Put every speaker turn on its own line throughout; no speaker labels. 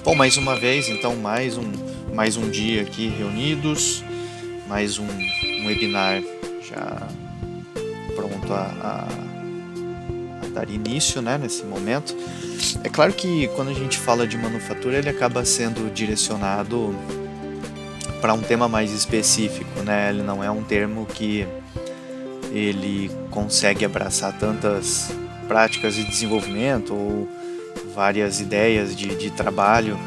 Bom, mais uma vez, então, mais um dia aqui reunidos, mais um webinar já pronto a dar início, né, nesse momento. É claro que quando a gente fala de manufatura, ele acaba sendo direcionado para um tema mais específico, né? Ele não é um termo que ele consegue abraçar tantas práticas de desenvolvimento ou várias ideias de trabalho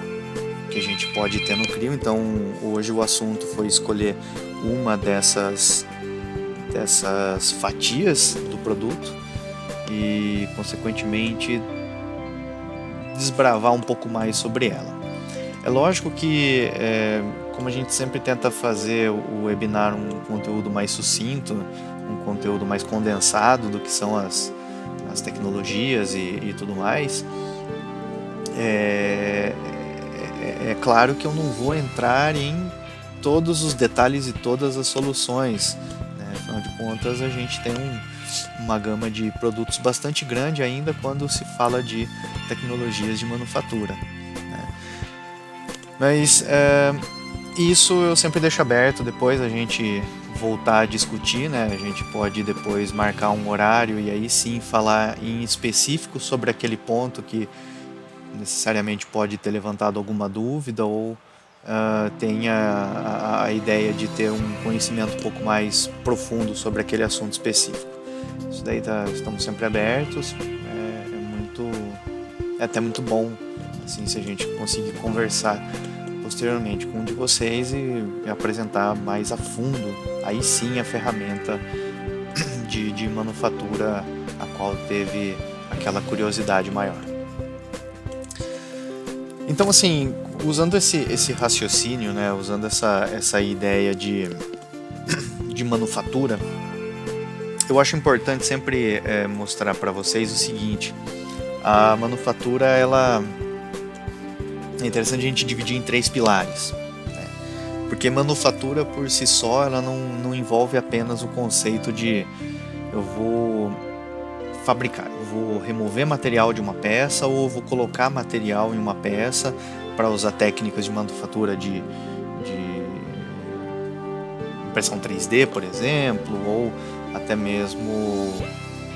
que a gente pode ter no CRIO. Então, hoje o assunto foi escolher uma dessas fatias do produto e, consequentemente, desbravar um pouco mais sobre ela. É lógico que, como a gente sempre tenta fazer o webinar um conteúdo mais sucinto, um conteúdo mais condensado do que são as tecnologias e tudo mais, é claro que eu não vou entrar em todos os detalhes e todas as soluções, né? Afinal de contas, a gente tem uma gama de produtos bastante grande ainda quando se fala de tecnologias de manufatura, né? Mas isso eu sempre deixo aberto, depois a gente voltar a discutir, né? A gente pode depois marcar um horário e aí sim falar em específico sobre aquele ponto que necessariamente pode ter levantado alguma dúvida ou tenha a ideia de ter um conhecimento um pouco mais profundo sobre aquele assunto específico. Isso daí estamos sempre abertos, é até muito bom assim, se a gente conseguir conversar posteriormente com um de vocês e apresentar mais a fundo, aí sim, a ferramenta de manufatura a qual teve aquela curiosidade maior. Então, assim, usando esse raciocínio, né, usando essa ideia de manufatura, eu acho importante sempre mostrar para vocês o seguinte: a manufatura, ela é interessante a gente dividir em 3 pilares, né? Porque manufatura por si só, ela não envolve apenas o conceito de eu vou fabricar, eu vou remover material de uma peça ou vou colocar material em uma peça para usar técnicas de manufatura de impressão 3D, por exemplo, ou até mesmo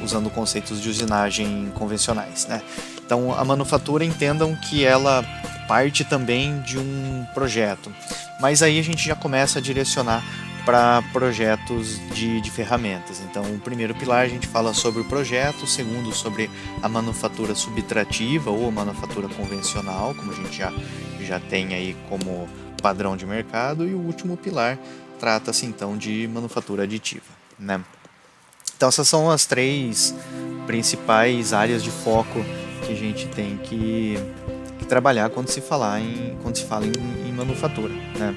usando conceitos de usinagem convencionais, né? Então, a manufatura, entendam que ela parte também de um projeto, mas aí a gente já começa a direcionar para projetos de ferramentas. Então, o primeiro pilar a gente fala sobre o projeto, o segundo sobre a manufatura subtrativa ou a manufatura convencional, como a gente já tem aí como padrão de mercado, e o último pilar trata-se então de manufatura aditiva, né? Então, essas são as 3 principais áreas de foco que a gente tem que trabalhar quando se fala em manufatura, né?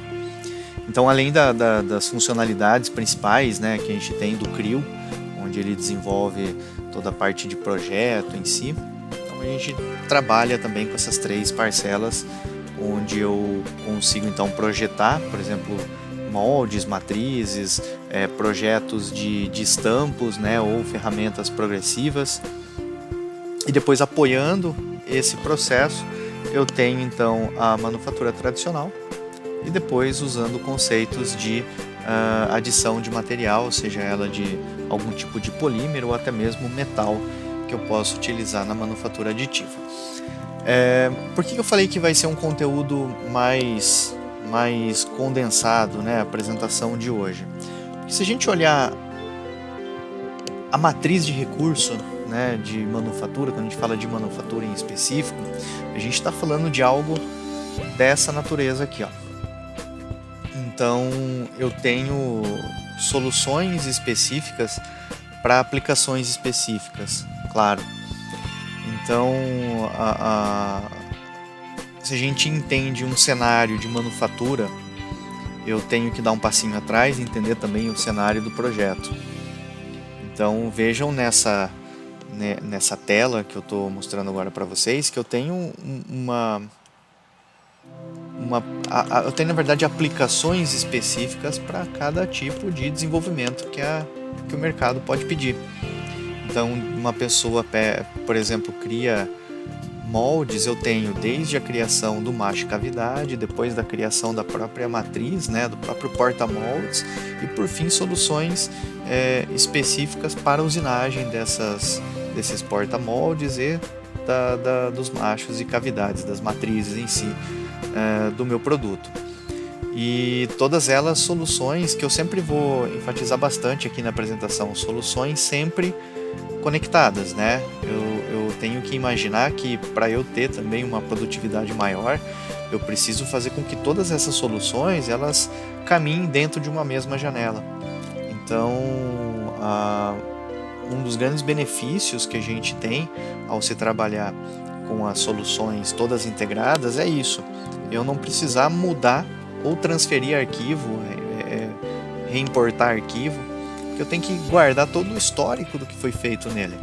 Então, além das funcionalidades principais, né, que a gente tem do CRIO, onde ele desenvolve toda a parte de projeto em si, então a gente trabalha também com essas 3 parcelas, onde eu consigo então projetar, por exemplo, moldes, matrizes, projetos de estampos, né, ou ferramentas progressivas, e depois, apoiando esse processo, eu tenho então a manufatura tradicional, e depois usando conceitos de adição de material, seja ela de algum tipo de polímero ou até mesmo metal, que eu posso utilizar na manufatura aditiva. Por que eu falei que vai ser um conteúdo mais condensado, né, a apresentação de hoje? Porque se a gente olhar a matriz de recurso, né, de manufatura, quando a gente fala de manufatura em específico, a gente está falando de algo dessa natureza aqui, ó. Então, eu tenho soluções específicas para aplicações específicas, claro. Então, se a gente entende um cenário de manufatura, eu tenho que dar um passinho atrás e entender também o cenário do projeto. Então, vejam nessa tela que eu estou mostrando agora para vocês, que eu tenho eu tenho, na verdade, aplicações específicas para cada tipo de desenvolvimento que o mercado pode pedir. Então, uma pessoa, por exemplo, cria moldes eu tenho desde a criação do macho cavidade, depois da criação da própria matriz, né, do próprio porta-moldes, e por fim soluções específicas para a usinagem desses porta-moldes e dos machos e cavidades, das matrizes em si do meu produto. E todas elas soluções que eu sempre vou enfatizar bastante aqui na apresentação, soluções sempre conectadas, né? Eu tenho que imaginar que para eu ter também uma produtividade maior, eu preciso fazer com que todas essas soluções elas caminhem dentro de uma mesma janela. Então, um dos grandes benefícios que a gente tem ao se trabalhar com as soluções todas integradas é isso. Eu não precisar mudar ou transferir arquivo, reimportar arquivo, porque eu tenho que guardar todo o histórico do que foi feito nele.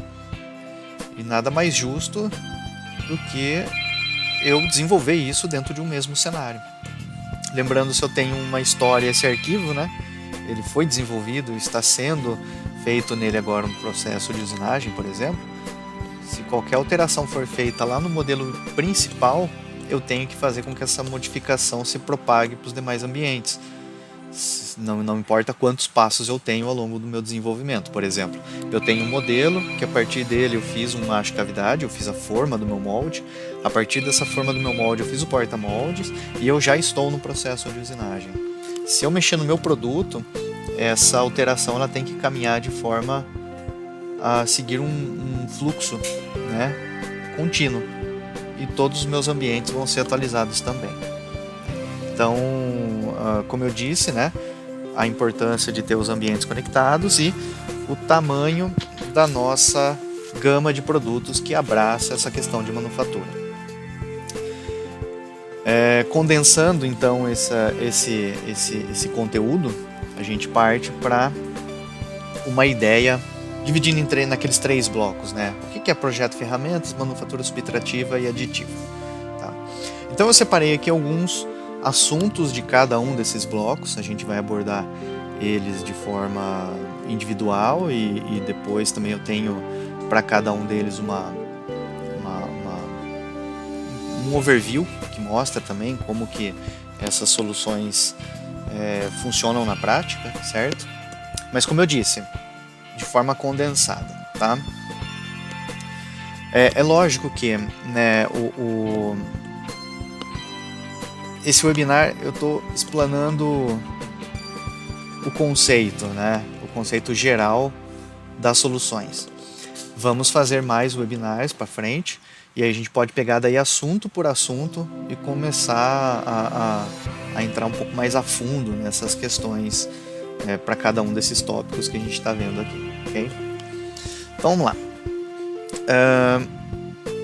E nada mais justo do que eu desenvolver isso dentro de um mesmo cenário. Lembrando, se eu tenho uma história, esse arquivo, né, ele foi desenvolvido, está sendo feito nele agora um processo de usinagem, por exemplo. Se qualquer alteração for feita lá no modelo principal, eu tenho que fazer com que essa modificação se propague para os demais ambientes. Não importa quantos passos eu tenho ao longo do meu desenvolvimento. Por exemplo, eu tenho um modelo que a partir dele eu fiz um macho cavidade, eu fiz a forma do meu molde. A partir dessa forma do meu molde eu fiz o porta-moldes e eu já estou no processo de usinagem. Se eu mexer no meu produto, essa alteração ela tem que caminhar de forma a seguir um fluxo, né, contínuo. E todos os meus ambientes vão ser atualizados também. Então, como eu disse, né, a importância de ter os ambientes conectados e o tamanho da nossa gama de produtos que abraça essa questão de manufatura. Condensando então esse conteúdo, a gente parte para uma ideia dividindo naqueles 3 blocos, né? O que é projeto, ferramentas, manufatura subtrativa e aditiva. Tá? Então eu separei aqui alguns assuntos de cada um desses blocos, a gente vai abordar eles de forma individual e depois também eu tenho para cada um deles um overview que mostra também como que essas soluções funcionam na prática, certo? Mas como eu disse, de forma condensada, tá? É lógico que, né, esse webinar eu estou explanando o conceito, né, o conceito geral das soluções. Vamos fazer mais webinars para frente e aí a gente pode pegar daí assunto por assunto e começar a entrar um pouco mais a fundo nessas questões para cada um desses tópicos que a gente está vendo aqui, ok? Então vamos lá.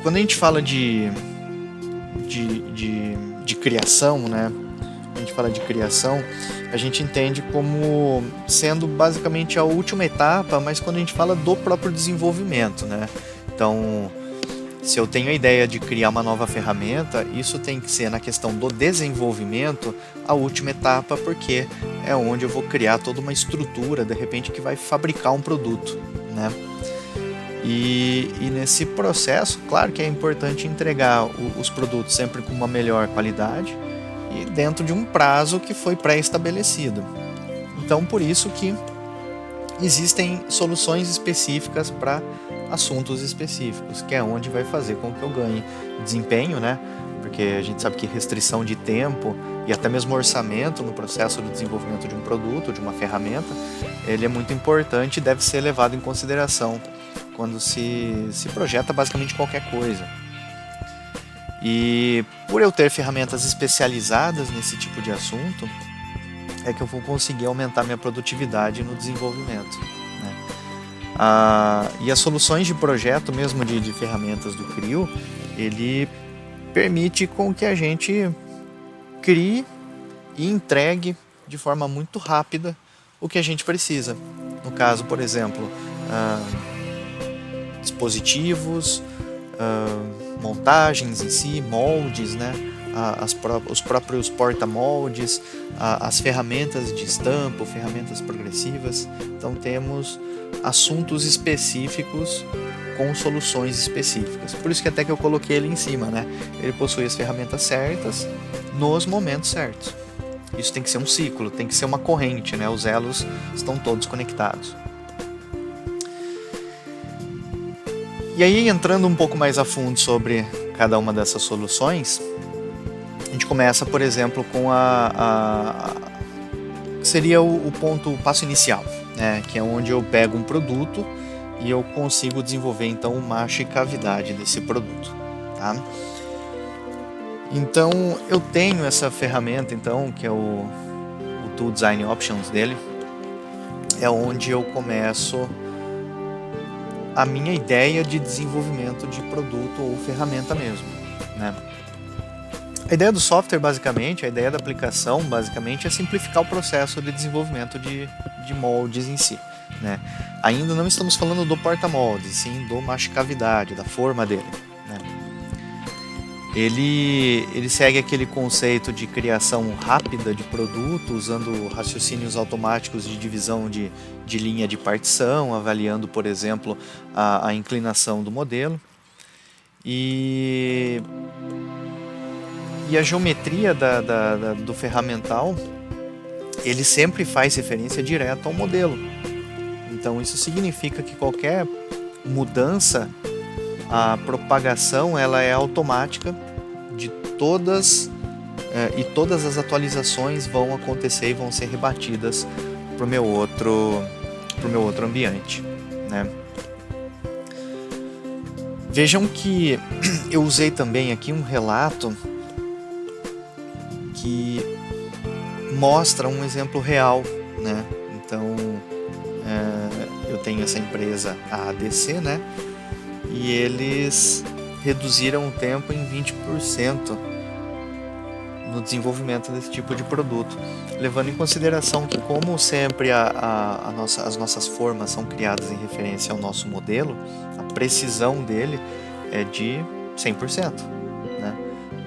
Quando a gente fala de criação, né? A gente fala de criação, a gente entende como sendo basicamente a última etapa, mas quando a gente fala do próprio desenvolvimento, né? Então, se eu tenho a ideia de criar uma nova ferramenta, isso tem que ser na questão do desenvolvimento a última etapa, porque é onde eu vou criar toda uma estrutura, de repente, que vai fabricar um produto, né? E nesse processo, claro que é importante entregar os produtos sempre com uma melhor qualidade e dentro de um prazo que foi pré-estabelecido. Então, por isso que existem soluções específicas para assuntos específicos, que é onde vai fazer com que eu ganhe desempenho, né? Porque a gente sabe que restrição de tempo e até mesmo orçamento no processo de desenvolvimento de um produto, de uma ferramenta, ele é muito importante e deve ser levado em consideração quando se projeta basicamente qualquer coisa. E por eu ter ferramentas especializadas nesse tipo de assunto, é que eu vou conseguir aumentar minha produtividade no desenvolvimento, né? E as soluções de projeto mesmo de ferramentas do CRIO, ele permite com que a gente crie e entregue de forma muito rápida o que a gente precisa. No caso, por exemplo, dispositivos, montagens em si, moldes, né? Os próprios porta-moldes, as ferramentas de estampo, ferramentas progressivas. Então temos assuntos específicos com soluções específicas. Por isso que até que eu coloquei ele em cima, né? Ele possui as ferramentas certas nos momentos certos. Isso tem que ser um ciclo, tem que ser uma corrente, né? Os elos estão todos conectados. E aí, entrando um pouco mais a fundo sobre cada uma dessas soluções, a gente começa, por exemplo, com seria o passo inicial, né? Que é onde eu pego um produto e eu consigo desenvolver então uma cavidade desse produto, tá? Então eu tenho essa ferramenta então que é o Tool Design Options dele, é onde eu começo a minha ideia de desenvolvimento de produto ou ferramenta mesmo, né? A ideia do software basicamente, a ideia da aplicação basicamente é simplificar o processo de desenvolvimento de moldes em si, né? Ainda não estamos falando do porta-moldes, sim do cavidade, da forma dele, né? Ele segue aquele conceito de criação rápida de produto, usando raciocínios automáticos de divisão de linha de partição, avaliando, por exemplo, a inclinação do modelo. E a geometria do ferramental, ele sempre faz referência direta ao modelo. Então isso significa que qualquer mudança, a propagação ela é automática de todas e todas as atualizações vão acontecer e vão ser rebatidas para o meu outro ambiente, né? Vejam que eu usei também aqui um relato que mostra um exemplo real, né? Então eu tenho essa empresa, a ADC, né? E eles reduziram o tempo em 20% no desenvolvimento desse tipo de produto, levando em consideração que, como sempre as nossas formas são criadas em referência ao nosso modelo, a precisão dele é de 100%, né?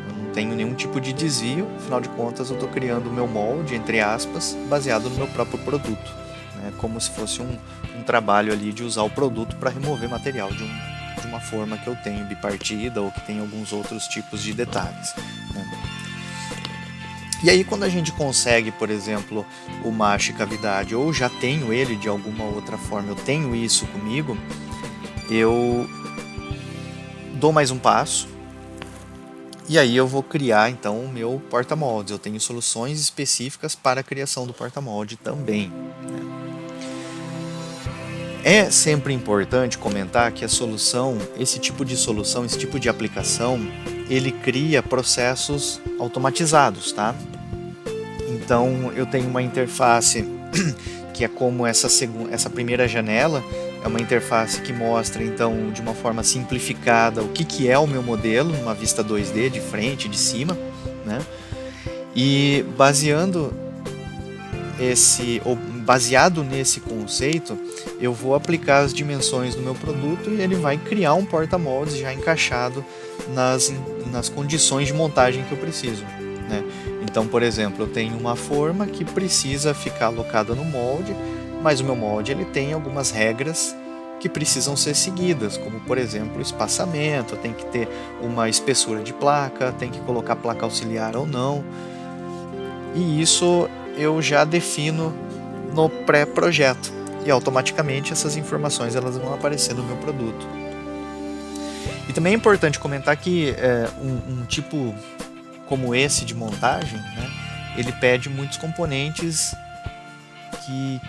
Eu não tenho nenhum tipo de desvio, afinal de contas eu estou criando o meu molde, entre aspas, baseado no meu próprio produto, né? Como se fosse um trabalho ali de usar o produto para remover material de uma forma que eu tenho bipartida ou que tem alguns outros tipos de detalhes, né? E aí quando a gente consegue, por exemplo, o cavidade, ou já tenho ele de alguma outra forma, eu tenho isso comigo, eu dou mais um passo e aí eu vou criar então o meu porta-moldes. Eu tenho soluções específicas para a criação do porta-molde também, né? É sempre importante comentar que esse tipo de aplicação, ele cria processos automatizados, tá? Então eu tenho uma interface que é como essa primeira janela, é uma interface que mostra então de uma forma simplificada o que é o meu modelo, numa vista 2D de frente, de cima, né? E baseado nesse conceito, eu vou aplicar as dimensões do meu produto e ele vai criar um porta-moldes já encaixado nas condições de montagem que eu preciso, né? Então, por exemplo, eu tenho uma forma que precisa ficar alocada no molde, mas o meu molde ele tem algumas regras que precisam ser seguidas, como por exemplo o espaçamento, tem que ter uma espessura de placa, tem que colocar placa auxiliar ou não, e isso eu já defino no pré-projeto e automaticamente essas informações elas vão aparecer no meu produto. E também é importante comentar que um tipo como esse de montagem, né, ele pede muitos componentes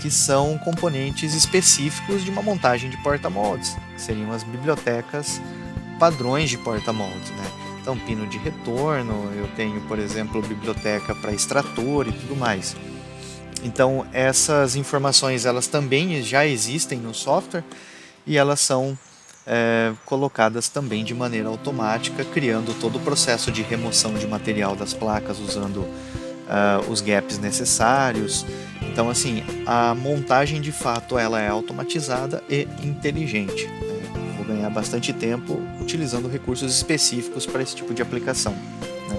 que são componentes específicos de uma montagem de porta-moldes, que seriam as bibliotecas padrões de porta-moldes, né? Então, pino de retorno, eu tenho, por exemplo, biblioteca para extrator e tudo mais. Então, essas informações elas também já existem no software e elas são colocadas também de maneira automática, criando todo o processo de remoção de material das placas usando os gaps necessários. Então, assim, a montagem de fato ela é automatizada e inteligente, né? Vou ganhar bastante tempo utilizando recursos específicos para esse tipo de aplicação, né?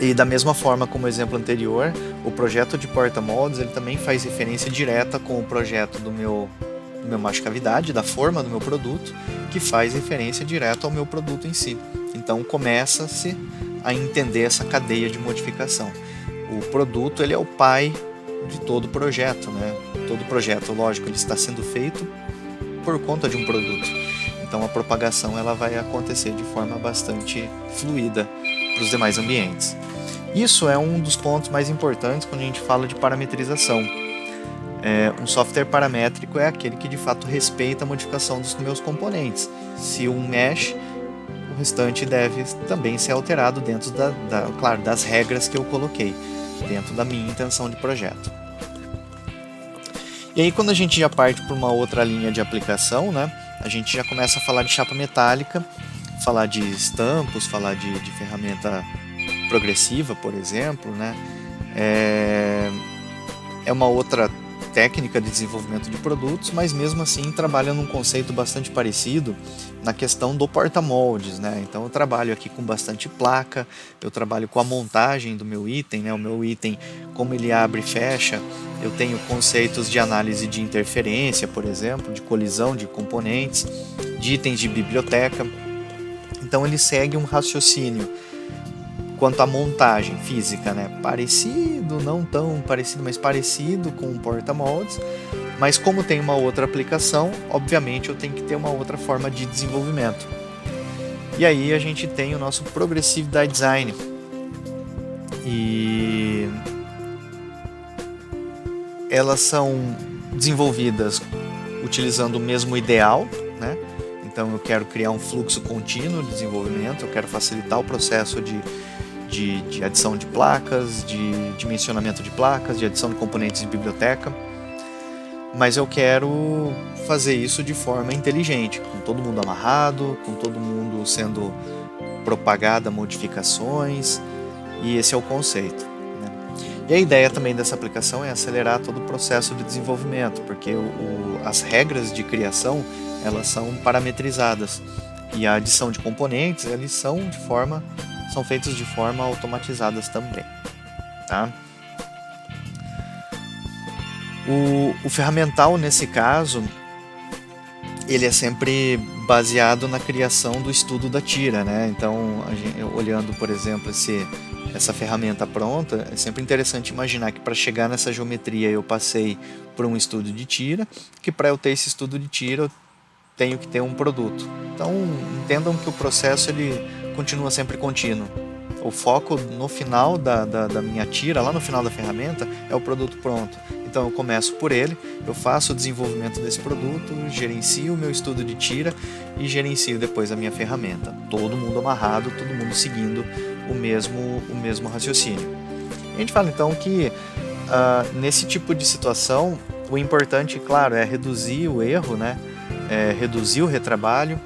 E da mesma forma como o exemplo anterior, o projeto de porta-moldes ele também faz referência direta com o projeto do meu do meu macho cavidade, da forma do meu produto, que faz referência direto ao meu produto em si. Então começa-se a entender essa cadeia de modificação. O produto, ele é o pai de todo projeto, né? Todo projeto, lógico, ele está sendo feito por conta de um produto. Então a propagação ela vai acontecer de forma bastante fluida para os demais ambientes. Isso é um dos pontos mais importantes quando a gente fala de parametrização. Um software paramétrico é aquele que de fato respeita a modificação dos meus componentes. Se um mexe, o restante deve também ser alterado dentro claro, das regras que eu coloquei, dentro da minha intenção de projeto. E aí quando a gente já parte para uma outra linha de aplicação, né, a gente já começa a falar de chapa metálica, falar de estampos, falar de ferramenta progressiva, por exemplo, né? É uma outra técnica de desenvolvimento de produtos, mas mesmo assim trabalha num conceito bastante parecido na questão do porta-moldes, né? Então eu trabalho aqui com bastante placa, eu trabalho com a montagem do meu item, né? O meu item, como ele abre e fecha, eu tenho conceitos de análise de interferência, por exemplo, de colisão de componentes, de itens de biblioteca. Então ele segue um raciocínio quanto à montagem física, né? Parecido, não tão parecido, mas parecido com o porta-moldes, mas como tem uma outra aplicação, obviamente eu tenho que ter uma outra forma de desenvolvimento. E aí a gente tem o nosso Progressive Die Design. E elas são desenvolvidas utilizando o mesmo ideal, né? Então eu quero criar um fluxo contínuo de desenvolvimento, eu quero facilitar o processo de adição de placas, de dimensionamento de placas, de adição de componentes de biblioteca, mas eu quero fazer isso de forma inteligente, com todo mundo amarrado, com todo mundo sendo propagada modificações, e esse é o conceito, né? E a ideia também dessa aplicação é acelerar todo o processo de desenvolvimento, porque as regras de criação elas são parametrizadas e a adição de componentes eles são feitos de forma automatizadas também, tá? O ferramental nesse caso ele é sempre baseado na criação do estudo da tira, né? Então olhando por exemplo essa ferramenta pronta, é sempre interessante imaginar que para chegar nessa geometria eu passei por um estudo de tira, que para eu ter esse estudo de tira eu tenho que ter um produto. Então entendam que o processo ele continua sempre contínuo. O foco no final da minha tira, lá no final da ferramenta, é o produto pronto. Então eu começo por ele, eu faço o desenvolvimento desse produto, gerencio o meu estudo de tira e gerencio depois a minha ferramenta. Todo mundo amarrado, todo mundo seguindo o mesmo raciocínio. A gente fala então que nesse tipo de situação, o importante, claro, é reduzir o erro, né? Reduzir o retrabalho.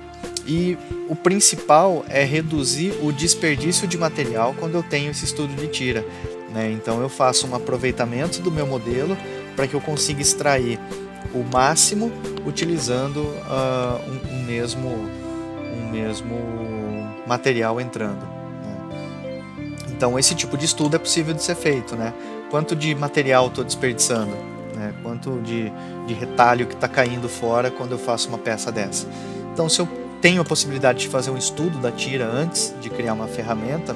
E o principal é reduzir o desperdício de material quando eu tenho esse estudo de tira, né? Então eu faço um aproveitamento do meu modelo para que eu consiga extrair o máximo utilizando um mesmo material entrando, né? Então esse tipo de estudo é possível de ser feito, né? Quanto de material estou desperdiçando, né? Quanto de retalho que está caindo fora quando eu faço uma peça dessa. Então se eu tenho a possibilidade de fazer um estudo da tira antes de criar uma ferramenta,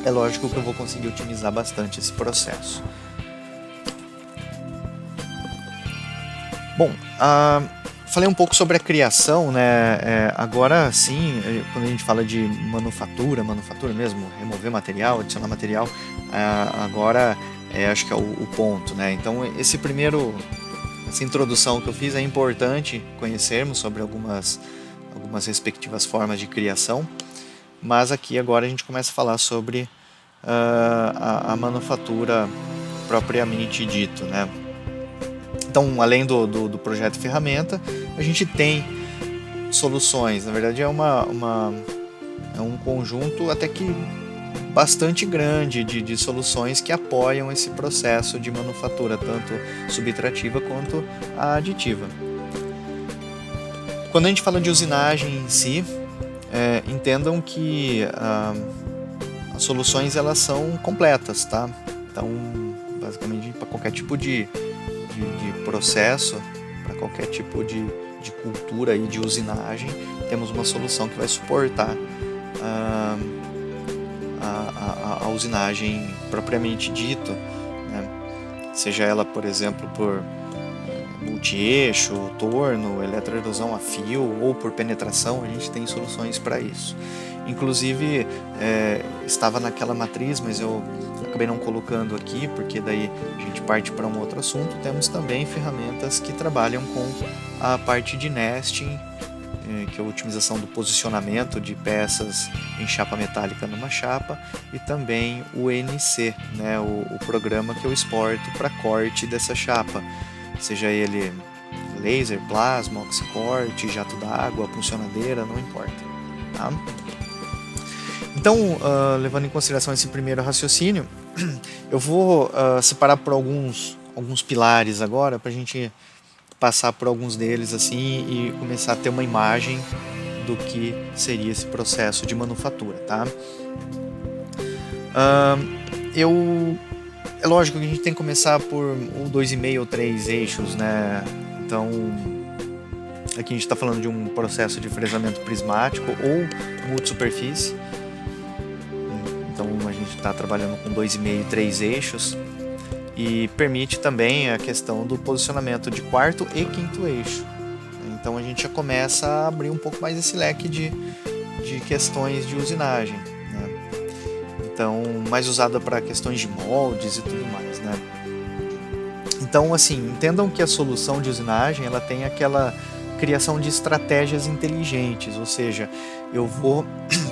é lógico que eu vou conseguir otimizar bastante esse processo. Bom, falei um pouco sobre a criação, né? Agora sim, quando a gente fala de manufatura mesmo, remover material, adicionar material, agora acho que é o ponto, né? Então essa introdução que eu fiz é importante conhecermos sobre algumas respectivas formas de criação, mas aqui agora a gente começa a falar sobre a manufatura propriamente dito, né? Então, além do projeto ferramenta, a gente tem soluções, na verdade é um conjunto até que bastante grande de soluções que apoiam esse processo de manufatura, tanto subtrativa quanto a aditiva. Quando a gente fala de usinagem em si, entendam que as soluções elas são completas, tá? Então, basicamente, para qualquer tipo de processo, para qualquer tipo de cultura e de usinagem, temos uma solução que vai suportar a usinagem propriamente dita, né? Seja ela, por exemplo, por multi-eixo, torno, eletroerosão a fio ou por penetração, a gente tem soluções para isso. Inclusive, estava naquela matriz, mas eu acabei não colocando aqui, porque daí a gente parte para um outro assunto. Temos também ferramentas que trabalham com a parte de nesting, que é a otimização do posicionamento de peças em chapa metálica numa chapa, e também o NC, né, o programa que eu exporto para corte dessa chapa, seja ele laser, plasma, oxicorte, jato d'água, puncionadeira, não importa. Tá? Então, levando em consideração esse primeiro raciocínio, eu vou separar por alguns pilares agora, para a gente passar por alguns deles assim e começar a ter uma imagem do que seria esse processo de manufatura, tá? É lógico que a gente tem que começar por 2,5 ou 3 eixos, né? Então, aqui a gente está falando de um processo de fresamento prismático ou multisuperfície. Então, a gente está trabalhando com 2,5 e 3 eixos. E permite também a questão do posicionamento de quarto e quinto eixo. Então a gente já começa a abrir um pouco mais esse leque de questões de usinagem, né? Então, mais usada para questões de moldes e tudo mais, né? Então, assim, entendam que a solução de usinagem ela tem aquela criação de estratégias inteligentes, ou seja, eu vou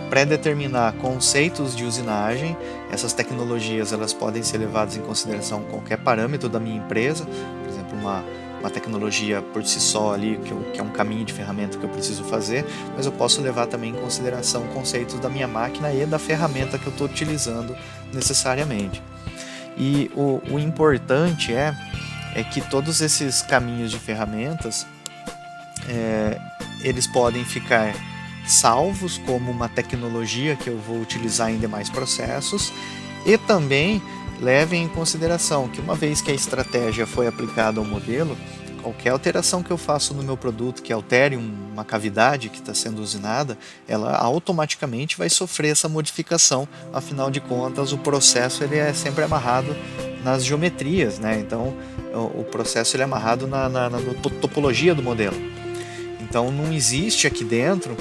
pré-determinar conceitos de usinagem. Essas tecnologias elas podem ser levadas em consideração qualquer parâmetro da minha empresa, por exemplo, uma tecnologia por si só ali, que é um caminho de ferramenta que eu preciso fazer, mas eu posso levar também em consideração conceitos da minha máquina e da ferramenta que eu estou utilizando necessariamente. E o importante é que todos esses caminhos de ferramentas eles podem ficar salvos como uma tecnologia que eu vou utilizar em demais processos, e também levem em consideração que uma vez que a estratégia foi aplicada ao modelo, qualquer alteração que eu faço no meu produto que altere uma cavidade que está sendo usinada, ela automaticamente vai sofrer essa modificação. Afinal de contas, o processo ele é sempre amarrado nas geometrias, né? Então o processo ele é amarrado na topologia do modelo. Então não existe aqui dentro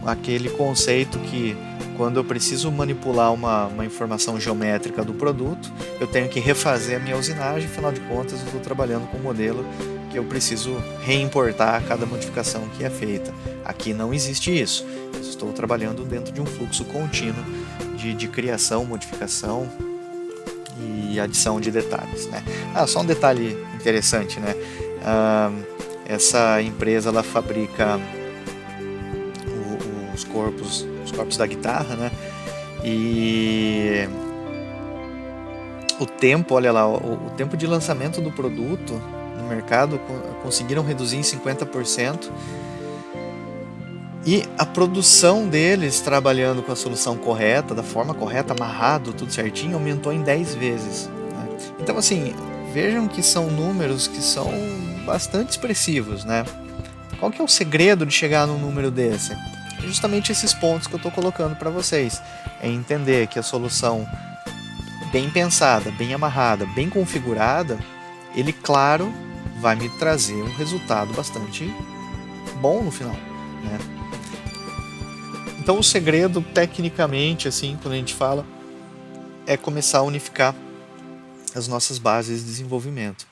aquele conceito que quando eu preciso manipular uma informação geométrica do produto, eu tenho que refazer a minha usinagem. Afinal de contas, eu estou trabalhando com um modelo que eu preciso reimportar cada modificação que é feita. Aqui não existe isso. Eu estou trabalhando dentro de um fluxo contínuo de criação, modificação e adição de detalhes, né? Só um detalhe interessante, né? Essa empresa ela fabrica os corpos da guitarra, né? E o tempo, olha lá, o tempo de lançamento do produto no mercado conseguiram reduzir em 50%, e a produção deles, trabalhando com a solução correta, da forma correta, amarrado, tudo certinho, aumentou em 10 vezes, né? Então, assim, vejam que são números que são bastante expressivos, né? Qual que é o segredo de chegar num número desse? É justamente esses pontos que eu estou colocando para vocês. É entender que a solução bem pensada, bem amarrada, bem configurada, ele, claro, vai me trazer um resultado bastante bom no final, né? Então o segredo, tecnicamente, assim, quando a gente fala, é começar a unificar as nossas bases de desenvolvimento.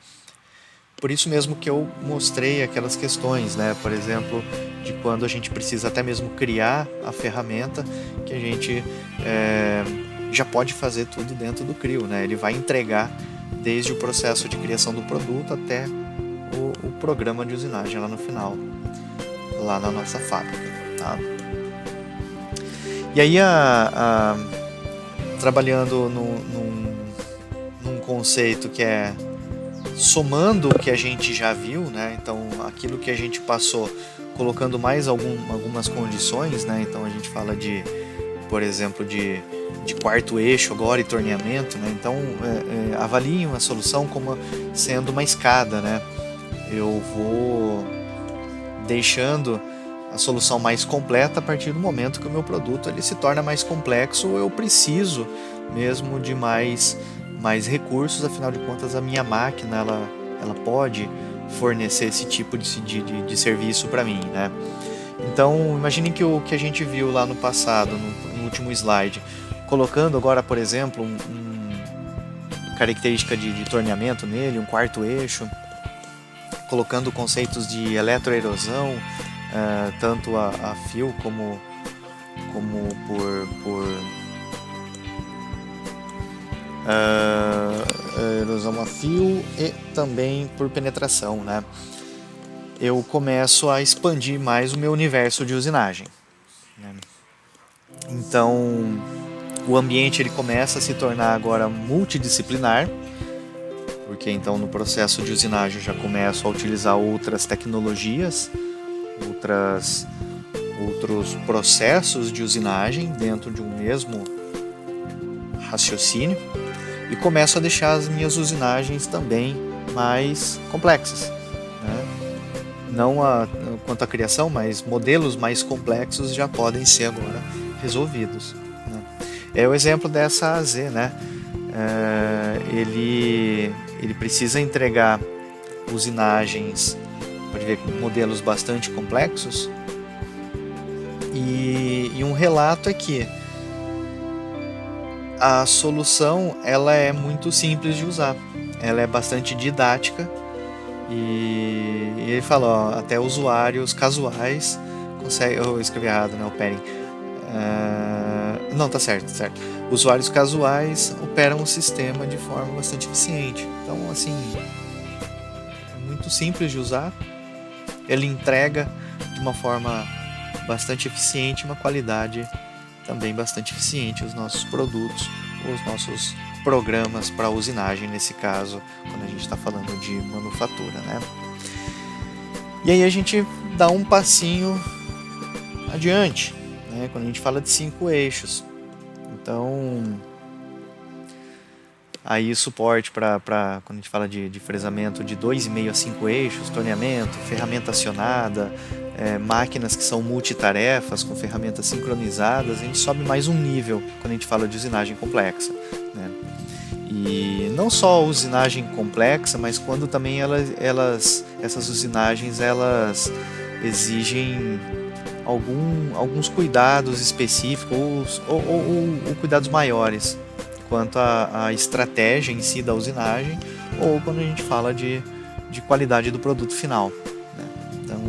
Por isso mesmo que eu mostrei aquelas questões, né? Por exemplo, de quando a gente precisa até mesmo criar a ferramenta, que a gente já pode fazer tudo dentro do Creo, né? Ele vai entregar desde o processo de criação do produto até o programa de usinagem lá no final, lá na nossa fábrica, tá? E aí, trabalhando num conceito que é somando o que a gente já viu, né? Então, aquilo que a gente passou, colocando mais algumas condições, né? Então, a gente fala por exemplo, de quarto eixo agora e torneamento, né? Então, avaliem a solução como sendo uma escada, né? eu vou deixando a solução mais completa a partir do momento que o meu produto ele se torna mais complexo, ou eu preciso mesmo de mais recursos. Afinal de contas, a minha máquina ela pode fornecer esse tipo de serviço para mim, né? Então, imaginem que o que a gente viu lá no passado, no último slide, colocando agora, por exemplo, característica de torneamento nele, um quarto eixo, colocando conceitos de eletroerosão, tanto a fio como por erosão a fio e também por penetração, né? Eu começo a expandir mais o meu universo de usinagem, né? Então, o ambiente ele começa a se tornar agora multidisciplinar, porque então no processo de usinagem eu já começo a utilizar outras tecnologias, outros processos de usinagem dentro de um mesmo raciocínio, e começo a deixar as minhas usinagens também mais complexas, né? Não quanto à criação, mas modelos mais complexos já podem ser agora resolvidos, né? É o exemplo dessa AZ, né? Ele precisa entregar usinagens, pode ver, modelos bastante complexos, e um relato é que a solução ela é muito simples de usar, ela é bastante didática, e ele fala, ó, até usuários casuais conseguem. Eu escrevi errado, né? Operem. Não, tá certo. Usuários casuais operam o sistema de forma bastante eficiente. Então, assim, é muito simples de usar. Ele entrega de uma forma bastante eficiente, uma qualidade também bastante eficiente os nossos produtos, os nossos programas para usinagem, nesse caso, quando a gente está falando de manufatura, né? E aí a gente dá um passinho adiante, né? Quando a gente fala de 5 eixos. Então, aí suporte para quando a gente fala de fresamento de 2,5 a 5 eixos, torneamento, ferramenta acionada, máquinas que são multitarefas com ferramentas sincronizadas, a gente sobe mais um nível quando a gente fala de usinagem complexa, né? E não só a usinagem complexa, mas quando também essas usinagens elas exigem alguns cuidados específicos ou cuidados maiores quanto à estratégia em si da usinagem, ou quando a gente fala de qualidade do produto final, né? Então,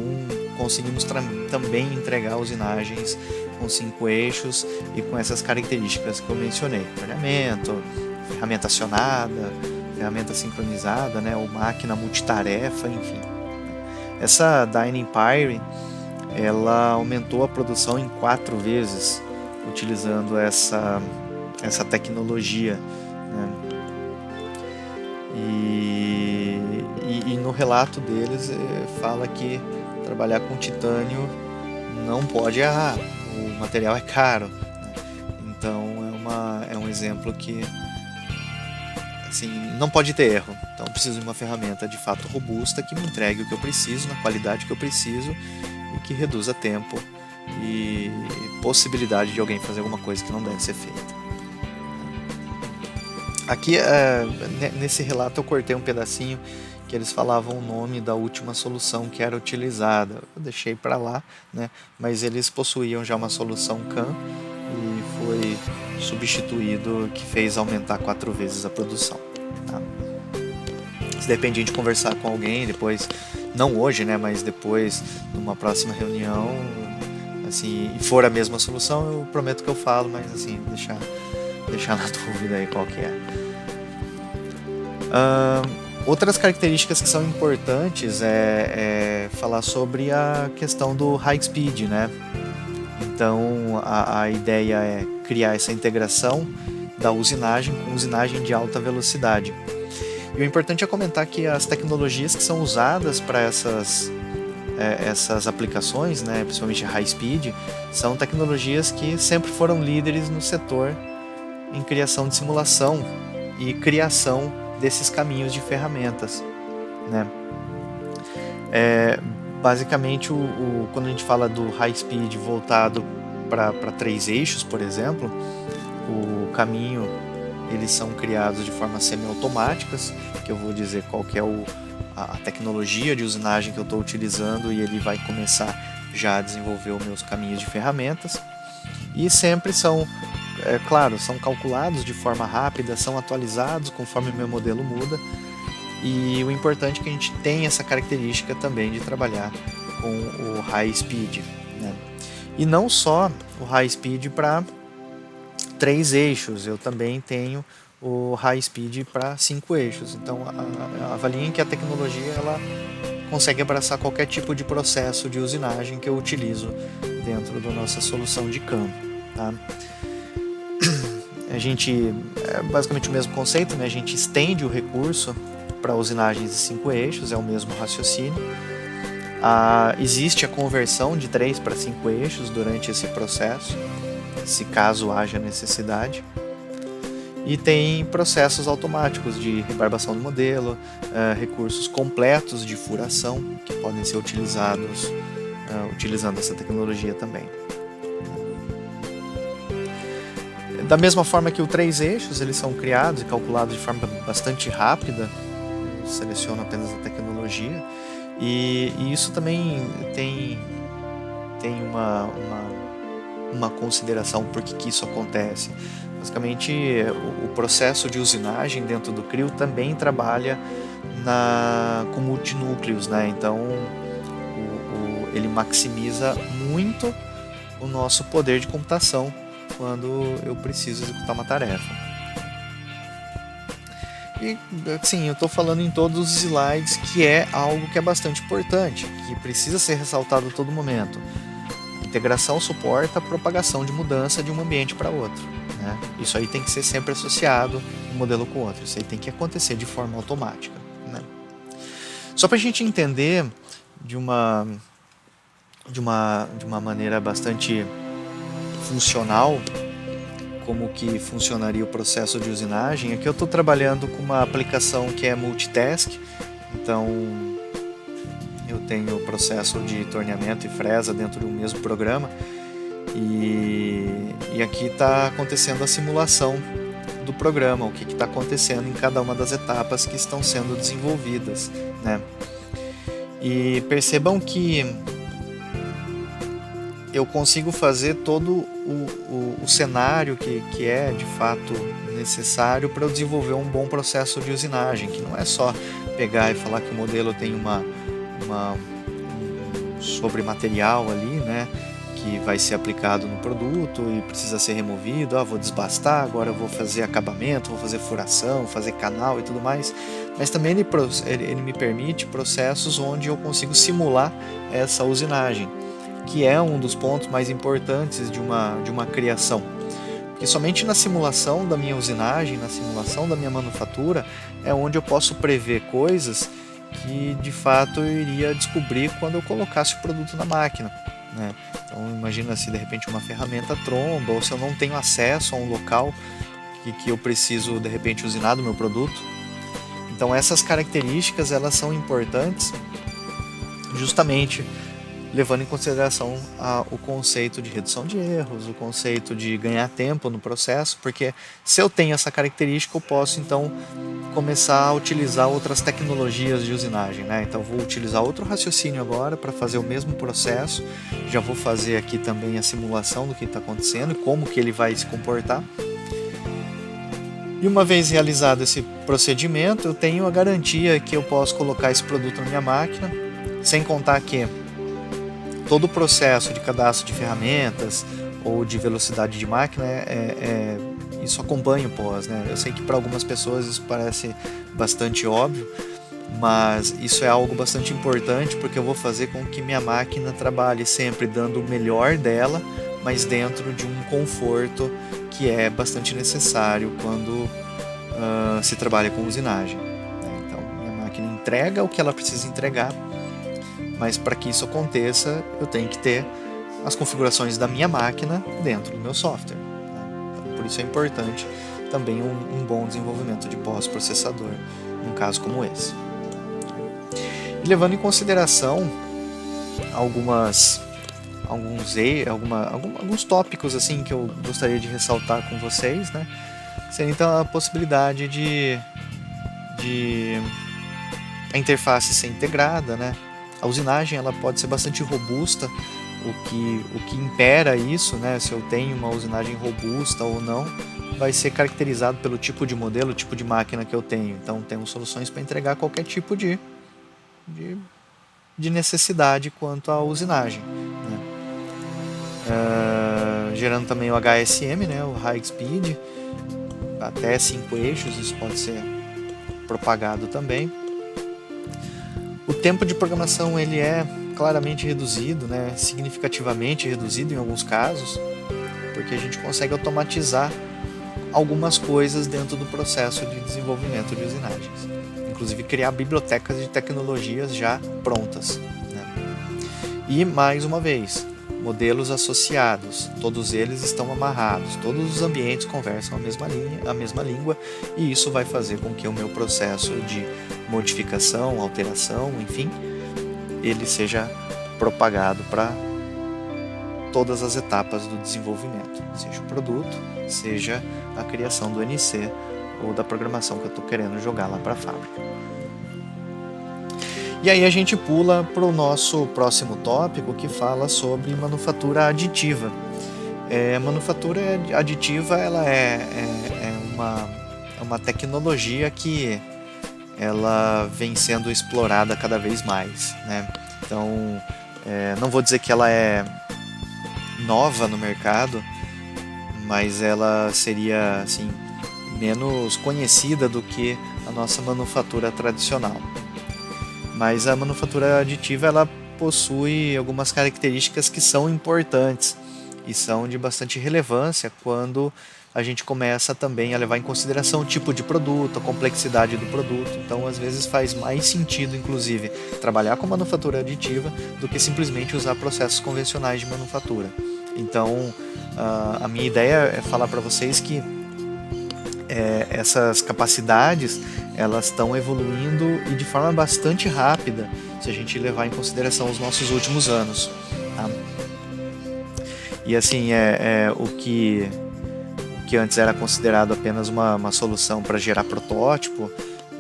conseguimos também entregar usinagens com 5 eixos e com essas características que eu mencionei: torneamento, ferramenta acionada, ferramenta sincronizada, né, ou máquina multitarefa, enfim. Essa Dyna Empire, ela aumentou a produção em 4 vezes utilizando essa tecnologia, né? E no relato deles fala que trabalhar com titânio não pode errar, o material é caro, né? Então é um exemplo que, assim, não pode ter erro. Então eu preciso de uma ferramenta de fato robusta que me entregue o que eu preciso, na qualidade que eu preciso, e que reduza tempo e possibilidade de alguém fazer alguma coisa que não deve ser feita. Aqui, nesse relato, eu cortei um pedacinho que eles falavam o nome da última solução que era utilizada. Eu deixei para lá, né? Mas eles possuíam já uma solução CAN e foi substituído, que fez aumentar 4 vezes a produção, tá? Se depende de a gente conversar com alguém depois, não hoje, né? Mas depois, numa próxima reunião, assim, e for a mesma solução, eu prometo que eu falo, mas assim, deixar na dúvida aí qual que é. Outras características que são importantes é falar sobre a questão do high speed, né? Então a ideia é criar essa integração da usinagem com usinagem de alta velocidade. E o importante é comentar que as tecnologias que são usadas para essas aplicações, né, principalmente high speed, são tecnologias que sempre foram líderes no setor em criação de simulação e criação desses caminhos de ferramentas, né? Basicamente, quando a gente fala do high speed voltado para 3 eixos, por exemplo, o caminho, eles são criados de forma semi-automáticas, que eu vou dizer qual que é a tecnologia de usinagem que eu estou utilizando, e ele vai começar já a desenvolver os meus caminhos de ferramentas. E sempre são, claro, são calculados de forma rápida, são atualizados conforme o meu modelo muda. E o importante é que a gente tem essa característica também de trabalhar com o high speed, né? E não só o high speed para 3 eixos, eu também tenho o high speed para 5 eixos. Então avaliem que a tecnologia ela consegue abraçar qualquer tipo de processo de usinagem que eu utilizo dentro da nossa solução de campo, tá? A gente, é basicamente o mesmo conceito, né? A gente estende o recurso para usinagens de 5 eixos, é o mesmo raciocínio. Existe a conversão de 3 para 5 eixos durante esse processo, se caso haja necessidade. E tem processos automáticos de rebarbação do modelo, recursos completos de furação que podem ser utilizados utilizando essa tecnologia também. Da mesma forma que os 3 eixos, eles são criados e calculados de forma bastante rápida, eu seleciono apenas a tecnologia, e isso também tem uma consideração por que isso acontece. Basicamente, o processo de usinagem dentro do CRIO também trabalha com multinúcleos, né? Então, ele maximiza muito o nosso poder de computação quando eu preciso executar uma tarefa. E, sim, eu estou falando em todos os slides que é algo que é bastante importante, que precisa ser ressaltado a todo momento. A integração suporta a propagação de mudança de um ambiente para outro, né? Isso aí tem que ser sempre associado um modelo com o outro, isso aí tem que acontecer de forma automática, né? Só para a gente entender de uma maneira bastante funcional como que funcionaria o processo de usinagem, aqui eu estou trabalhando com uma aplicação que é multitask. Então eu tenho o processo de torneamento e fresa dentro do mesmo programa, e aqui está acontecendo a simulação do programa, o que está acontecendo em cada uma das etapas que estão sendo desenvolvidas, né? E percebam que eu consigo fazer todo o cenário que é de fato necessário para eu desenvolver um bom processo de usinagem, que não é só pegar e falar que o modelo tem um sobrematerial ali, né, que vai ser aplicado no produto e precisa ser removido. Vou desbastar, agora eu vou fazer acabamento, vou fazer furação, fazer canal e tudo mais. Mas também ele me permite processos onde eu consigo simular essa usinagem, que é um dos pontos mais importantes de uma criação. Porque somente na simulação da minha usinagem, na simulação da minha manufatura, é onde eu posso prever coisas que de fato eu iria descobrir quando eu colocasse o produto na máquina, né? Então imagina se de repente uma ferramenta tromba, ou se eu não tenho acesso a um local que eu preciso de repente usinar do meu produto. Então essas características elas são importantes justamente levando em consideração o conceito de redução de erros, o conceito de ganhar tempo no processo, porque se eu tenho essa característica, eu posso então começar a utilizar outras tecnologias de usinagem, né? Então vou utilizar outro raciocínio agora para fazer o mesmo processo, já vou fazer aqui também a simulação do que está acontecendo e como que ele vai se comportar. E uma vez realizado esse procedimento, eu tenho a garantia que eu posso colocar esse produto na minha máquina, sem contar que todo o processo de cadastro de ferramentas ou de velocidade de máquina, isso acompanha o pós, né? Eu sei que para algumas pessoas isso parece bastante óbvio, mas isso é algo bastante importante, porque eu vou fazer com que minha máquina trabalhe sempre dando o melhor dela, mas dentro de um conforto que é bastante necessário quando se trabalha com usinagem, né? Então, minha máquina entrega o que ela precisa entregar, mas para que isso aconteça, eu tenho que ter as configurações da minha máquina dentro do meu software, né? Então, por isso é importante também um bom desenvolvimento de pós-processador, num caso como esse. E levando em consideração alguns tópicos assim que eu gostaria de ressaltar com vocês, né? Seria então a possibilidade de a interface ser integrada, né? A usinagem ela pode ser bastante robusta, o que impera isso, né? Se eu tenho uma usinagem robusta ou não, vai ser caracterizado pelo tipo de modelo, tipo de máquina que eu tenho. Então temos soluções para entregar qualquer tipo de necessidade quanto à usinagem, né? Gerando também o HSM, né? O High Speed, até 5 eixos, isso pode ser propagado também. O tempo de programação ele é claramente reduzido, né? Significativamente reduzido em alguns casos, porque a gente consegue automatizar algumas coisas dentro do processo de desenvolvimento de usinagens, inclusive criar bibliotecas de tecnologias já prontas, né? E mais uma vez, modelos associados, todos eles estão amarrados, todos os ambientes conversam a mesma língua, e isso vai fazer com que o meu processo de modificação, alteração, enfim, ele seja propagado para todas as etapas do desenvolvimento, seja o produto, seja a criação do NC ou da programação que eu estou querendo jogar lá para a fábrica. E aí a gente pula para o nosso próximo tópico, que fala sobre manufatura aditiva. A manufatura aditiva ela é uma tecnologia que ela vem sendo explorada cada vez mais, né? Então, não vou dizer que ela é nova no mercado, mas ela seria assim, menos conhecida do que a nossa manufatura tradicional. Mas a manufatura aditiva ela possui algumas características que são importantes e são de bastante relevância quando a gente começa também a levar em consideração o tipo de produto, a complexidade do produto. Então, às vezes faz mais sentido, inclusive, trabalhar com manufatura aditiva do que simplesmente usar processos convencionais de manufatura. Então, a minha ideia é falar para vocês que essas capacidades elas estão evoluindo e de forma bastante rápida se a gente levar em consideração os nossos últimos anos, tá? E assim, o que antes era considerado apenas uma solução para gerar protótipo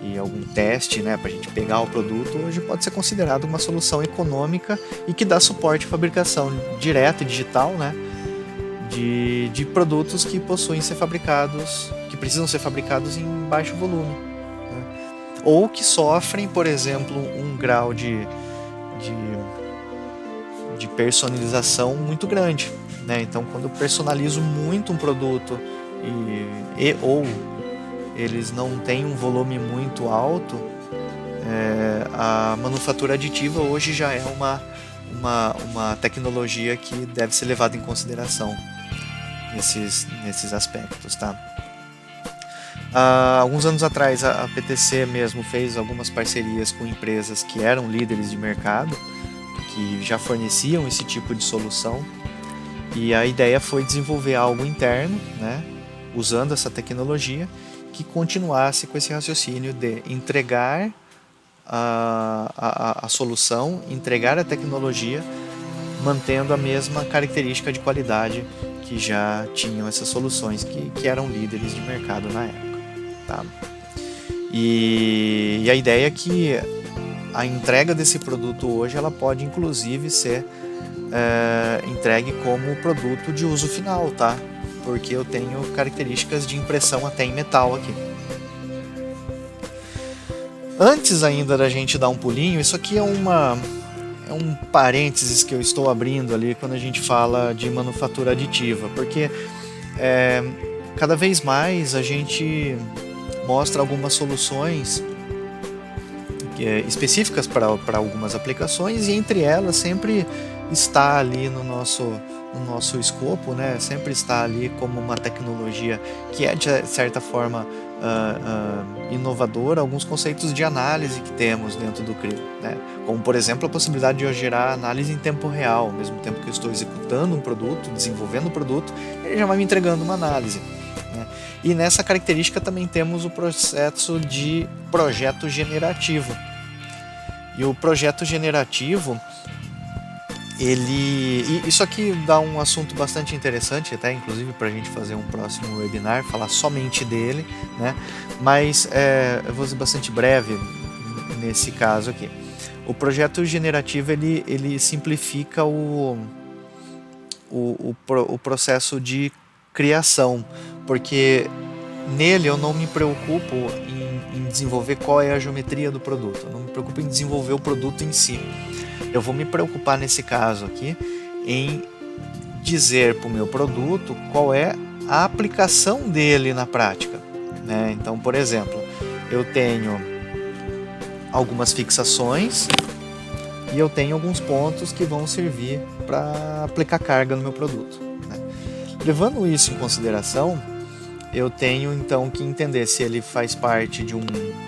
e algum teste, né, para a gente pegar o produto, hoje pode ser considerado uma solução econômica e que dá suporte à fabricação direta e digital, né, de produtos que precisam ser fabricados em baixo volume, né, ou que sofrem, por exemplo, um grau de personalização muito grande, né? Então, quando eu personalizo muito um produto ou eles não têm um volume muito alto, a manufatura aditiva hoje já é uma tecnologia que deve ser levada em consideração nesses aspectos, tá? Alguns anos atrás a PTC mesmo fez algumas parcerias com empresas que eram líderes de mercado, que já forneciam esse tipo de solução, e a ideia foi desenvolver algo interno, né, usando essa tecnologia, que continuasse com esse raciocínio de entregar a solução, entregar a tecnologia, mantendo a mesma característica de qualidade que já tinham essas soluções que eram líderes de mercado na época, tá? E a ideia é que a entrega desse produto hoje ela pode inclusive ser entregue como produto de uso final, tá? Porque eu tenho características de impressão até em metal aqui. Antes ainda da gente dar um pulinho, isso aqui é um parênteses que eu estou abrindo ali quando a gente fala de manufatura aditiva, porque cada vez mais a gente mostra algumas soluções específicas para algumas aplicações, e entre elas sempre está ali no nosso escopo, né? Sempre está ali como uma tecnologia que é de certa forma inovadora, alguns conceitos de análise que temos dentro do CRIO, né? Como por exemplo a possibilidade de eu gerar análise em tempo real, ao mesmo tempo que eu estou executando um produto, desenvolvendo um produto, ele já vai me entregando uma análise, né? E nessa característica também temos o processo de projeto generativo. E o projeto generativo, isso aqui dá um assunto bastante interessante, até inclusive para a gente fazer um próximo webinar, falar somente dele, né? Mas eu vou ser bastante breve nesse caso aqui. O projeto generativo ele simplifica o processo de criação, porque nele eu não me preocupo em desenvolver qual é a geometria do produto, eu não me preocupo em desenvolver o produto em si. Eu vou me preocupar nesse caso aqui em dizer para o meu produto qual é a aplicação dele na prática, né? Então, por exemplo, eu tenho algumas fixações e eu tenho alguns pontos que vão servir para aplicar carga no meu produto, né? Levando isso em consideração, eu tenho então que entender se ele faz parte de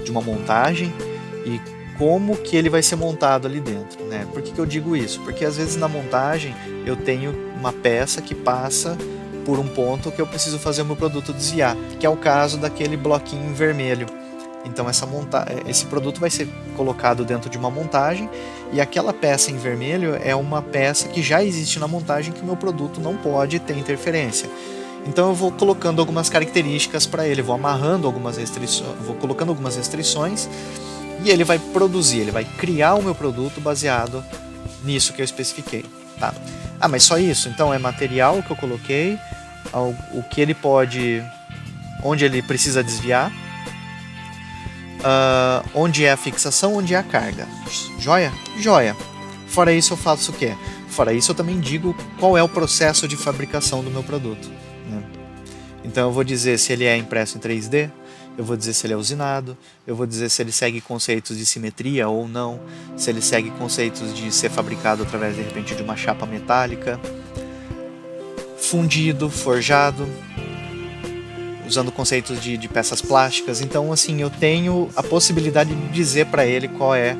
uma montagem e como que ele vai ser montado ali dentro, né? Por que eu digo isso? Porque às vezes na montagem eu tenho uma peça que passa por um ponto que eu preciso fazer o meu produto desviar, que é o caso daquele bloquinho vermelho. Então esse produto vai ser colocado dentro de uma montagem e aquela peça em vermelho é uma peça que já existe na montagem que o meu produto não pode ter interferência. Então eu vou colocando algumas características para ele, vou amarrando algumas restrições, vou colocando algumas restrições e ele vai produzir, ele vai criar o meu produto baseado nisso que eu especifiquei, tá? Ah, mas só isso? Então é material que eu coloquei, o que ele pode, onde ele precisa desviar, onde é a fixação, onde é a carga. Joia? Joia. Fora isso eu faço o quê? Fora isso eu também digo qual é o processo de fabricação do meu produto, né? Então eu vou dizer se ele é impresso em 3D, eu vou dizer se ele é usinado, eu vou dizer se ele segue conceitos de simetria ou não, se ele segue conceitos de ser fabricado através de repente de uma chapa metálica, fundido, forjado, usando conceitos de peças plásticas. Então assim, eu tenho a possibilidade de dizer para ele qual é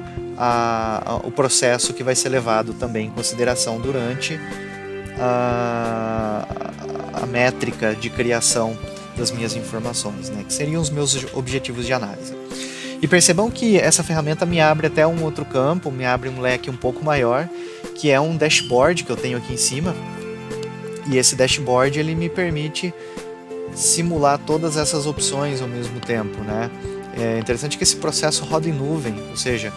o processo que vai ser levado também em consideração durante a métrica de criação das minhas informações, né, que seriam os meus objetivos de análise. E percebam que essa ferramenta me abre até um outro campo, me abre um leque um pouco maior, que é um dashboard que eu tenho aqui em cima. E esse dashboard ele me permite simular todas essas opções ao mesmo tempo, né? É interessante que esse processo roda em nuvem, ou seja,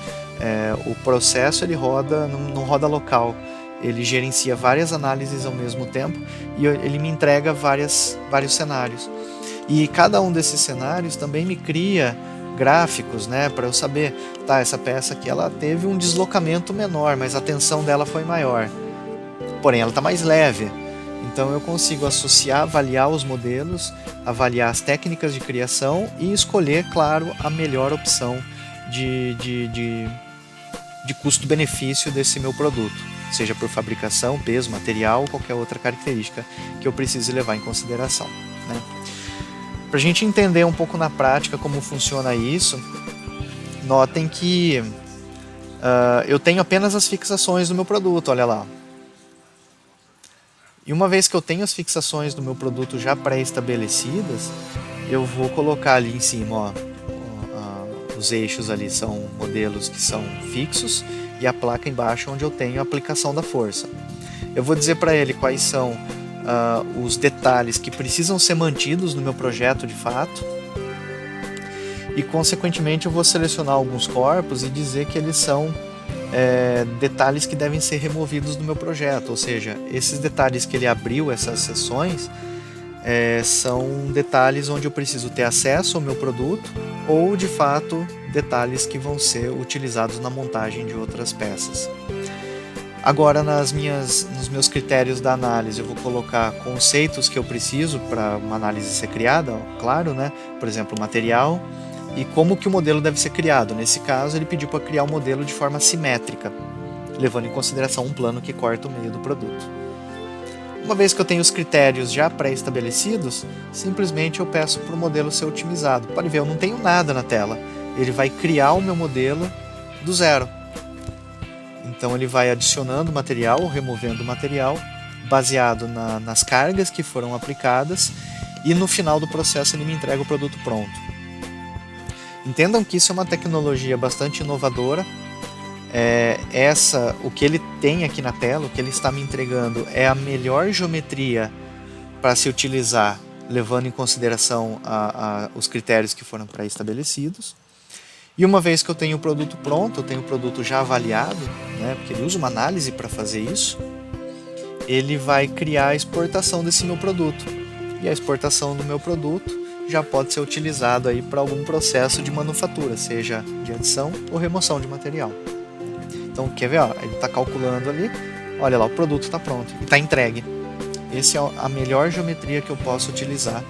o processo ele roda, não roda local, ele gerencia várias análises ao mesmo tempo e ele me entrega vários cenários. E cada um desses cenários também me cria gráficos, né, para eu saber, tá, essa peça aqui ela teve um deslocamento menor, mas a tensão dela foi maior, porém ela está mais leve. Então eu consigo associar, avaliar os modelos, avaliar as técnicas de criação e escolher, claro, a melhor opção de custo-benefício desse meu produto, seja por fabricação, peso, material ou qualquer outra característica que eu precise levar em consideração, né? Para a gente entender um pouco na prática como funciona isso, notem que eu tenho apenas as fixações do meu produto, olha lá. E uma vez que eu tenho as fixações do meu produto já pré-estabelecidas, eu vou colocar ali em cima, ó, os eixos ali são modelos que são fixos e a placa embaixo onde eu tenho a aplicação da força. Eu vou dizer para ele quais são os detalhes que precisam ser mantidos no meu projeto de fato e consequentemente eu vou selecionar alguns corpos e dizer que eles são detalhes que devem ser removidos do meu projeto, ou seja, esses detalhes que ele abriu, essas seções, são detalhes onde eu preciso ter acesso ao meu produto ou, de fato, detalhes que vão ser utilizados na montagem de outras peças. Agora, nos meus critérios da análise, eu vou colocar conceitos que eu preciso para uma análise ser criada, ó, claro, né? Por exemplo, material, e como que o modelo deve ser criado. Nesse caso, ele pediu para criar o modelo de forma simétrica, levando em consideração um plano que corta o meio do produto. Uma vez que eu tenho os critérios já pré-estabelecidos, simplesmente eu peço para o modelo ser otimizado. Pode ver, eu não tenho nada na tela. Ele vai criar o meu modelo do zero. Então ele vai adicionando material ou removendo material, baseado nas cargas que foram aplicadas, e no final do processo ele me entrega o produto pronto. Entendam que isso é uma tecnologia bastante inovadora, o que ele tem aqui na tela, o que ele está me entregando é a melhor geometria para se utilizar, levando em consideração os critérios que foram pré-estabelecidos. E uma vez que eu tenho o produto pronto, eu tenho o produto já avaliado, né, porque ele usa uma análise para fazer isso, ele vai criar a exportação desse meu produto. E a exportação do meu produto já pode ser utilizado aí para algum processo de manufatura, seja de adição ou remoção de material. Então, quer ver? Ó, ele está calculando ali, olha lá, o produto está pronto e está entregue. Essa é a melhor geometria que eu posso utilizar,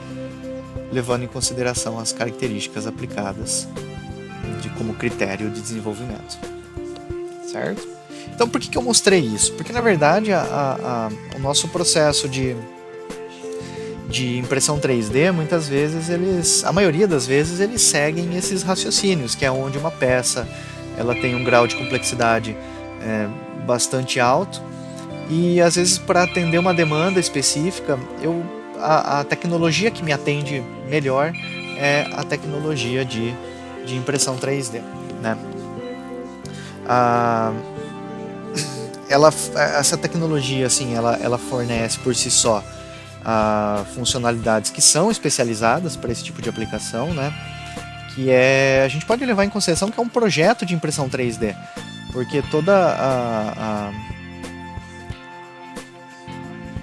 levando em consideração as características aplicadas como critério de desenvolvimento. Certo? Então, por que eu mostrei isso? Porque, na verdade, o nosso processo de impressão 3D, muitas vezes, a maioria das vezes, eles seguem esses raciocínios, que é onde uma peça ela tem um grau de complexidade bastante alto e, às vezes, para atender uma demanda específica, a tecnologia que me atende melhor é a tecnologia de impressão 3D, né? Essa tecnologia, assim, ela fornece por si só funcionalidades que são especializadas para esse tipo de aplicação, né? Que a gente pode levar em consideração que é um projeto de impressão 3D, porque toda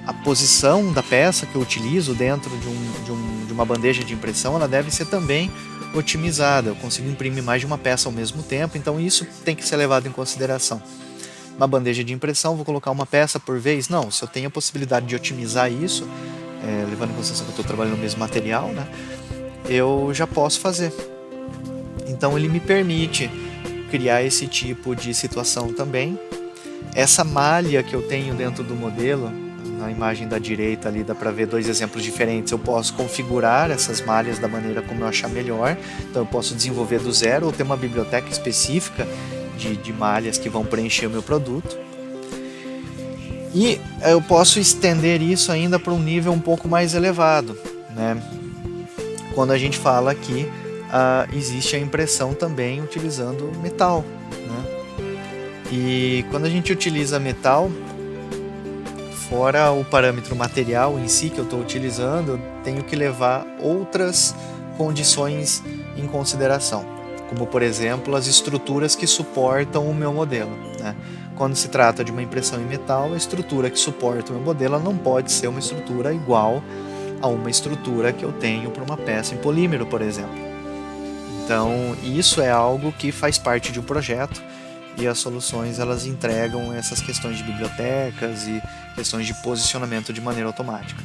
a posição da peça que eu utilizo dentro de uma bandeja de impressão, ela deve ser também otimizada. Eu consigo imprimir mais de uma peça ao mesmo tempo, então isso tem que ser levado em consideração. Uma bandeja de impressão, vou colocar uma peça por vez? Não, se eu tenho a possibilidade de otimizar isso, levando em consideração que eu estou trabalhando no mesmo material, né, eu já posso fazer. Então ele me permite criar esse tipo de situação também. Essa malha que eu tenho dentro do modelo, na imagem da direita ali dá para ver dois exemplos diferentes. Eu posso configurar essas malhas da maneira como eu achar melhor. Então eu posso desenvolver do zero ou ter uma biblioteca específica de malhas que vão preencher o meu produto. E eu posso estender isso ainda para um nível um pouco mais elevado, né? Quando a gente fala que existe a impressão também utilizando metal, né? E quando a gente utiliza metal, fora o parâmetro material em si que eu estou utilizando, eu tenho que levar outras condições em consideração, como por exemplo as estruturas que suportam o meu modelo, né? Quando se trata de uma impressão em metal, a estrutura que suporta o meu modelo não pode ser uma estrutura igual a uma estrutura que eu tenho para uma peça em polímero, por exemplo. Então, isso é algo que faz parte de um projeto e as soluções elas entregam essas questões de bibliotecas e questões de posicionamento de maneira automática.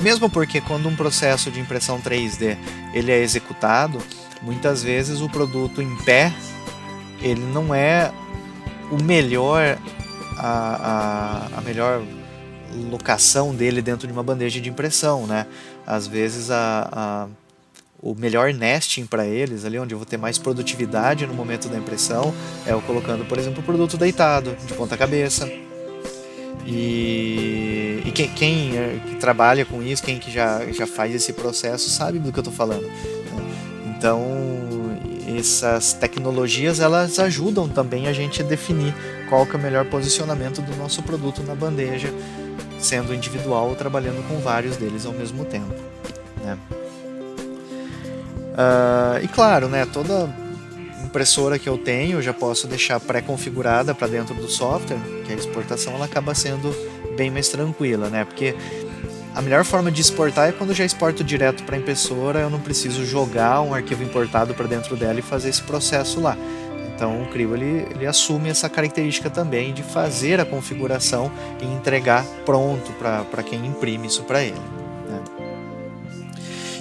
Mesmo porque quando um processo de impressão 3D ele é executado, muitas vezes o produto em pé ele não é o melhor, a melhor locação dele dentro de uma bandeja de impressão, né? Às vezes o melhor nesting para eles, ali onde eu vou ter mais produtividade no momento da impressão, é eu colocando, por exemplo, o produto deitado, de ponta cabeça. E quem que trabalha com isso, quem que já faz esse processo, sabe do que eu estou falando, né? Então, essas tecnologias, elas ajudam também a gente a definir qual que é o melhor posicionamento do nosso produto na bandeja, sendo individual ou trabalhando com vários deles ao mesmo tempo, né? E claro, né, toda impressora que eu tenho eu já posso deixar pré-configurada para dentro do software, que a exportação ela acaba sendo bem mais tranquila, né? Porque a melhor forma de exportar é quando eu já exporto direto para a impressora, eu não preciso jogar um arquivo importado para dentro dela e fazer esse processo lá. Então o Creo ele assume essa característica também de fazer a configuração e entregar pronto para quem imprime isso para ele, né?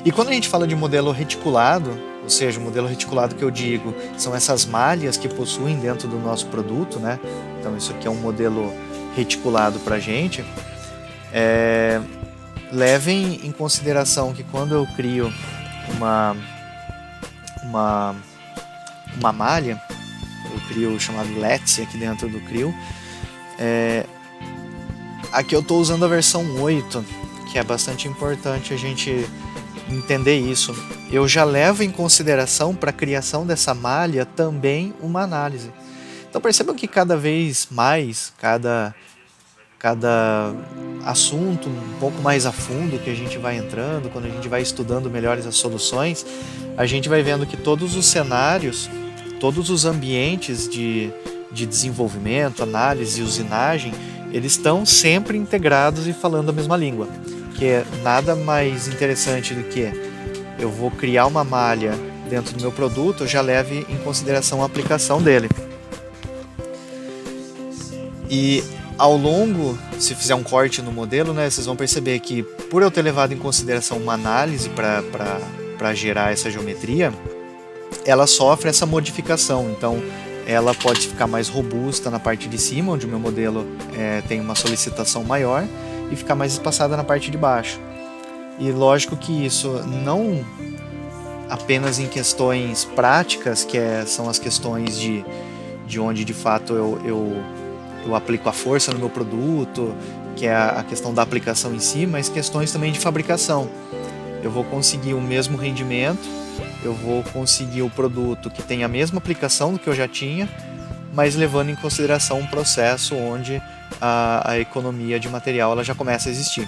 E quando a gente fala de modelo reticulado, ou seja, o modelo reticulado que eu digo são essas malhas que possuem dentro do nosso produto, né? Então isso aqui é um modelo reticulado para a gente. Levem em consideração que quando eu crio uma malha, eu crio o chamado Let's aqui dentro do Creo, aqui eu estou usando a versão 8, que é bastante importante a gente entender isso. Eu já levo em consideração para a criação dessa malha também uma análise. Então percebam que cada vez mais, cada assunto um pouco mais a fundo que a gente vai entrando, quando a gente vai estudando melhores as soluções, a gente vai vendo que todos os cenários, todos os ambientes de desenvolvimento, análise e usinagem, eles estão sempre integrados e falando a mesma língua, que é nada mais interessante do que eu vou criar uma malha dentro do meu produto, eu já leve em consideração a aplicação dele. E ao longo, se fizer um corte no modelo, né, vocês vão perceber que por eu ter levado em consideração uma análise para gerar essa geometria, ela sofre essa modificação. Então, ela pode ficar mais robusta na parte de cima, onde o meu modelo tem uma solicitação maior, e ficar mais espaçada na parte de baixo. E lógico que isso não apenas em questões práticas, que são as questões de onde de fato eu aplico a força no meu produto, que é a questão da aplicação em si, mas questões também de fabricação. Eu vou conseguir o mesmo rendimento, eu vou conseguir o produto que tem a mesma aplicação do que eu já tinha, mas levando em consideração um processo onde a economia de material ela já começa a existir.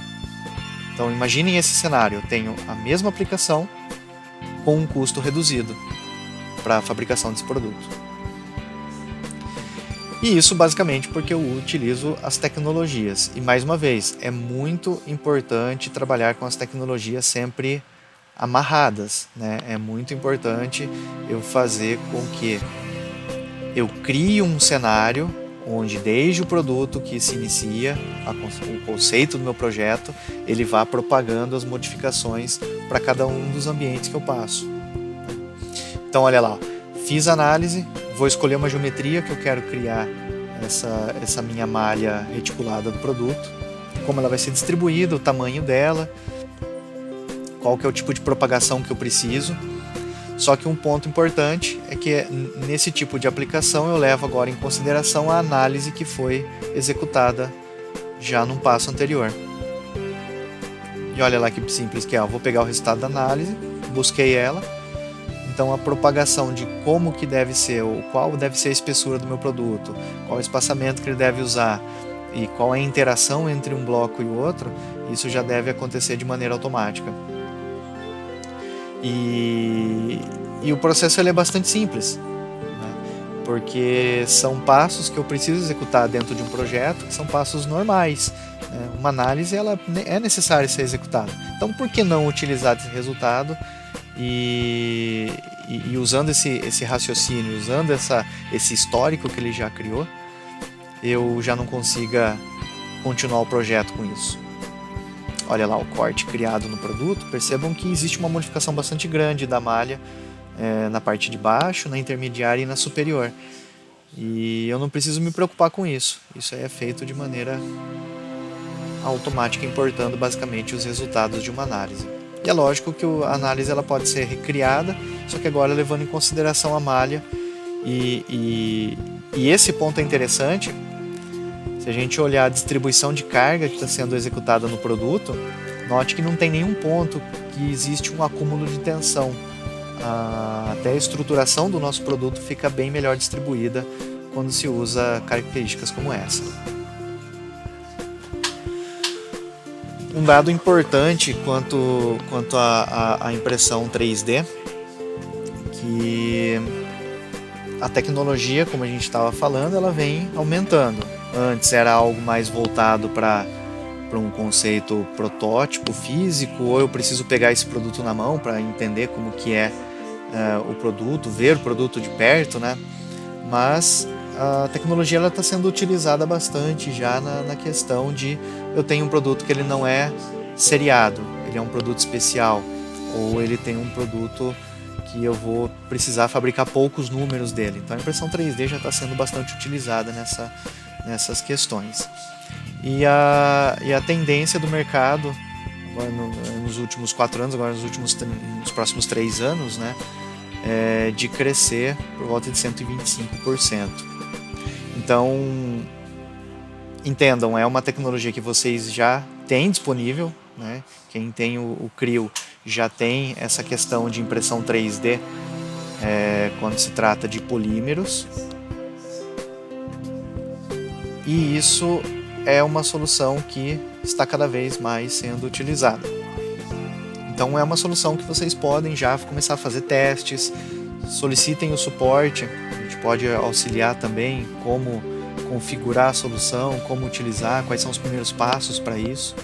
Então imaginem esse cenário, eu tenho a mesma aplicação com um custo reduzido para a fabricação desse produto. E isso basicamente porque eu utilizo as tecnologias. E mais uma vez, é muito importante trabalhar com as tecnologias sempre amarradas, né? É muito importante eu fazer com que eu crie um cenário onde desde o produto que se inicia, o conceito do meu projeto, ele vá propagando as modificações para cada um dos ambientes que eu passo. Então olha lá, fiz a análise, vou escolher uma geometria que eu quero criar essa minha malha reticulada do produto, como ela vai ser distribuída, o tamanho dela, qual que é o tipo de propagação que eu preciso. Só que um ponto importante é que nesse tipo de aplicação eu levo agora em consideração a análise que foi executada já num passo anterior. E olha lá que simples que é, eu vou pegar o resultado da análise, busquei ela. Então a propagação de como que deve ser, ou qual deve ser a espessura do meu produto, qual o espaçamento que ele deve usar e qual é a interação entre um bloco e o outro, isso já deve acontecer de maneira automática. E o processo ele é bastante simples, né? Porque são passos que eu preciso executar dentro de um projeto, que são passos normais. Né? Uma análise ela é necessária ser executada. Então por que não utilizar esse resultado e usando esse raciocínio, usando esse histórico que ele já criou, eu já não consiga continuar o projeto com isso. Olha lá o corte criado no produto, percebam que existe uma modificação bastante grande da malha na parte de baixo, na intermediária e na superior. E eu não preciso me preocupar com isso. Isso aí é feito de maneira automática, importando basicamente os resultados de uma análise. E é lógico que a análise ela pode ser recriada, só que agora levando em consideração a malha. E esse ponto é interessante. Se a gente olhar a distribuição de carga que está sendo executada no produto, note que não tem nenhum ponto que existe um acúmulo de tensão. Até a estruturação do nosso produto fica bem melhor distribuída quando se usa características como essa. Um dado importante quanto à impressão 3D, que a tecnologia, como a gente estava falando, ela vem aumentando. Antes era algo mais voltado para um conceito protótipo físico, ou eu preciso pegar esse produto na mão para entender como que é o produto, ver o produto de perto, né? Mas a tecnologia está sendo utilizada bastante já na questão de eu tenho um produto que ele não é seriado, ele é um produto especial, ou ele tem um produto que eu vou precisar fabricar poucos números dele. Então a impressão 3D já está sendo bastante utilizada nessas questões. E a tendência do mercado agora nos últimos 4 anos, agora nos próximos 3 anos, né, é de crescer por volta de 125%. Então, entendam, é uma tecnologia que vocês já têm disponível, né? Quem tem o Creo já tem essa questão de impressão 3D quando se trata de polímeros. e isso é uma solução que está cada vez mais sendo utilizada. Então é uma solução que vocês podem já começar a fazer testes, solicitem o suporte, a gente pode auxiliar também como configurar a solução, como utilizar, quais são os primeiros passos para isso.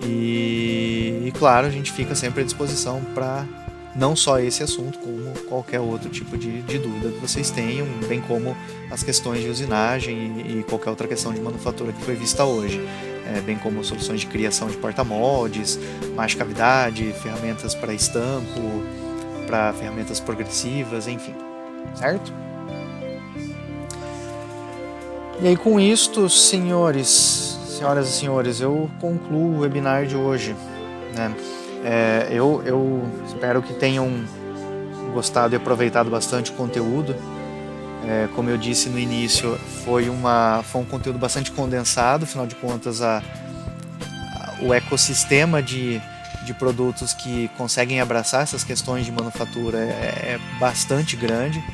E claro, a gente fica sempre à disposição para não só esse assunto, como qualquer outro tipo de dúvida que vocês tenham, bem como as questões de usinagem e qualquer outra questão de manufatura que foi vista hoje, bem como soluções de criação de porta-moldes, mais cavidade, ferramentas para estampo, para ferramentas progressivas, enfim, certo? E aí com isto, senhoras e senhores, eu concluo o webinar de hoje, né? Eu espero que tenham gostado e aproveitado bastante o conteúdo. Como eu disse no início, foi um conteúdo bastante condensado, afinal de contas o ecossistema de produtos que conseguem abraçar essas questões de manufatura é bastante grande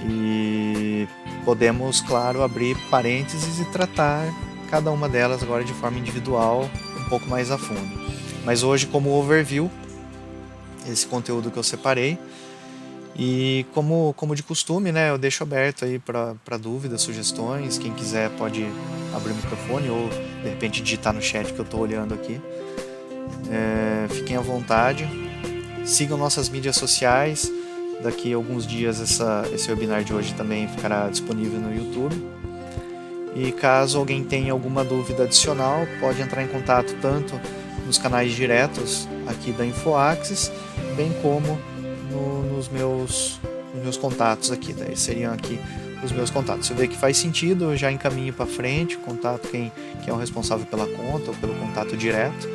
e podemos, claro, abrir parênteses e tratar cada uma delas agora de forma individual, um pouco mais a fundo. Mas hoje, como overview, esse conteúdo que eu separei, e como de costume, né, eu deixo aberto aí para dúvidas, sugestões, quem quiser pode abrir o microfone ou de repente digitar no chat que eu estou olhando aqui. Fiquem à vontade, sigam nossas mídias sociais, daqui a alguns dias esse webinar de hoje também ficará disponível no YouTube. E caso alguém tenha alguma dúvida adicional, pode entrar em contato tanto nos canais diretos aqui da InfoAxis, bem como nos meus contatos aqui. Daí seriam aqui os meus contatos. Se eu ver que faz sentido, eu já encaminho para frente, contato quem é o responsável pela conta ou pelo contato direto.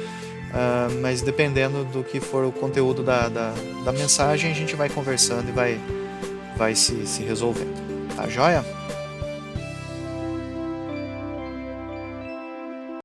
Mas dependendo do que for o conteúdo da mensagem, a gente vai conversando e vai se resolvendo. Tá joia?